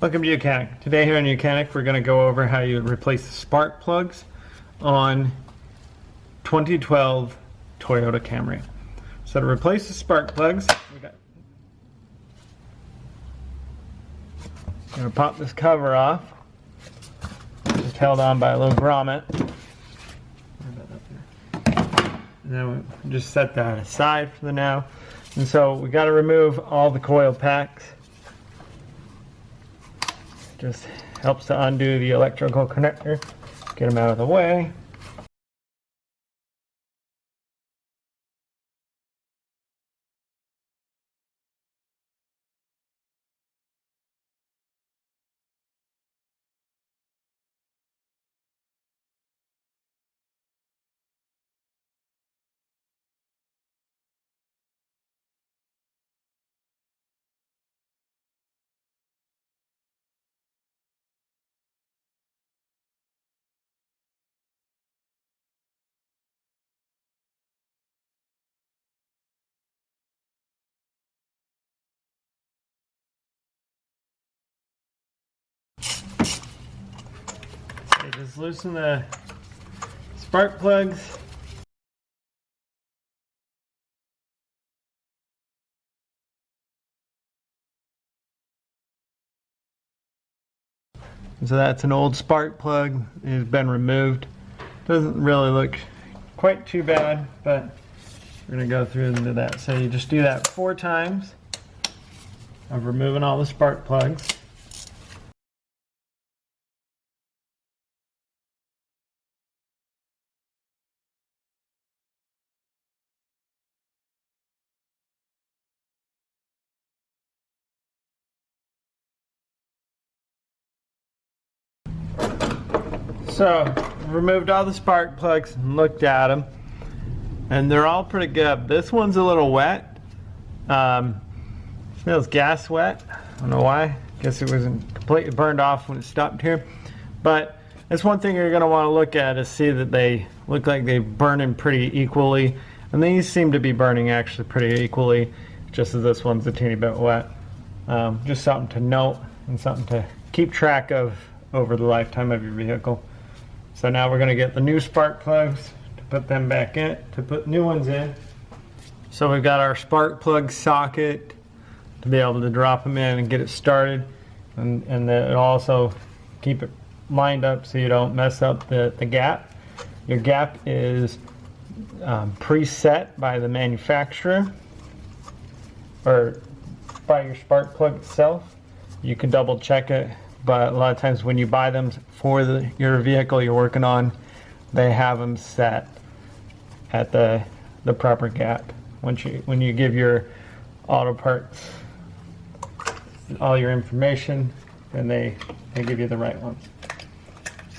Welcome to YOUCANIC. Today here on YOUCANIC we're going to go over how you replace the spark plugs on 2012 Toyota Camry. So to replace the spark plugs, we're going to pop this cover off. Just held on by a little grommet. And then we just set that aside for the now. And so we got to remove all the coil packs. Just helps to undo the electrical connector, get them out of the way. Just loosen the spark plugs. So that's an old spark plug. It has been removed. Doesn't really look quite too bad, but we're going to go through into that. So you just do that 4 times of removing all the spark plugs. So, removed all the spark plugs and looked at them, and they're all pretty good. This one's a little wet. Smells gas wet. I don't know why. Guess it wasn't completely burned off when it stopped here. But that's one thing you're going to want to look at is see that they look like they're burning pretty equally. And these seem to be burning actually pretty equally, just as this one's a teeny bit wet. Just something to note and something to keep track of over the lifetime of your vehicle. So now we're going to get the new spark plugs to put them back in, to put new ones in. So we've got our spark plug socket to be able to drop them in and get it started, and then also keep it lined up so you don't mess up the gap. Your gap is preset by the manufacturer or by your spark plug itself. You can double check it. But a lot of times when you buy them for your vehicle you're working on, they have them set at the proper gap. When you give your auto parts all your information, then they give you the right ones,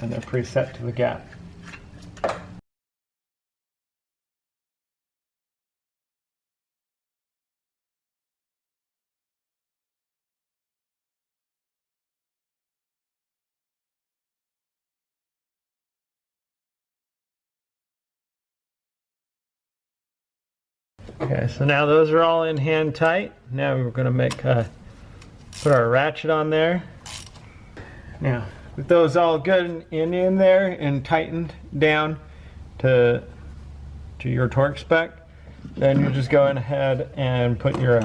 and they're preset to the gap. Okay, so now those are all in hand tight. Now we're going to put our ratchet on there. Now, with those all good in there and tightened down to your torque spec, then you just go ahead and put your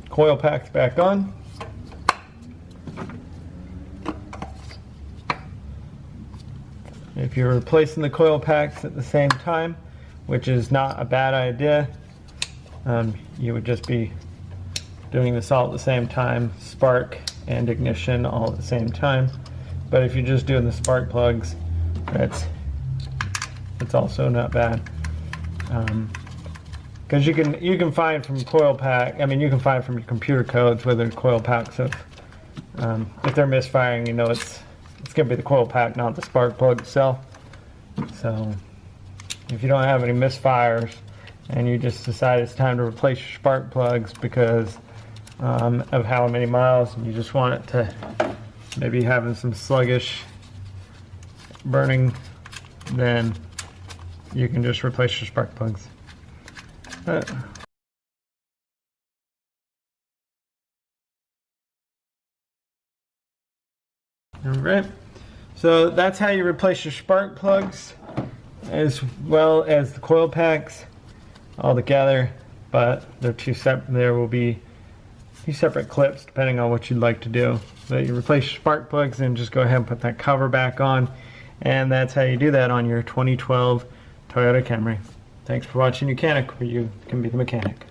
coil packs back on. If you're replacing the coil packs at the same time, which is not a bad idea, you would just be doing this all at the same time, spark and ignition all at the same time. But if you're just doing the spark plugs, it's also not bad. Because you can find from coil pack, I mean you can find from your computer codes whether the coil packs have, if they're misfiring, you know it's going to be the coil pack, not the spark plug itself. So if you don't have any misfires and you just decide it's time to replace your spark plugs because of how many miles, and you just want it to maybe having some sluggish burning, then you can just replace your spark plugs. All right. So that's how you replace your spark plugs, as well as the coil packs all together. But they're two separate. There will be two separate clips depending on what you'd like to do. But you replace your spark plugs and just go ahead and put that cover back on. And that's how you do that on your 2012 Toyota Camry. Thanks for watching YOUCANIC, where you can be the mechanic.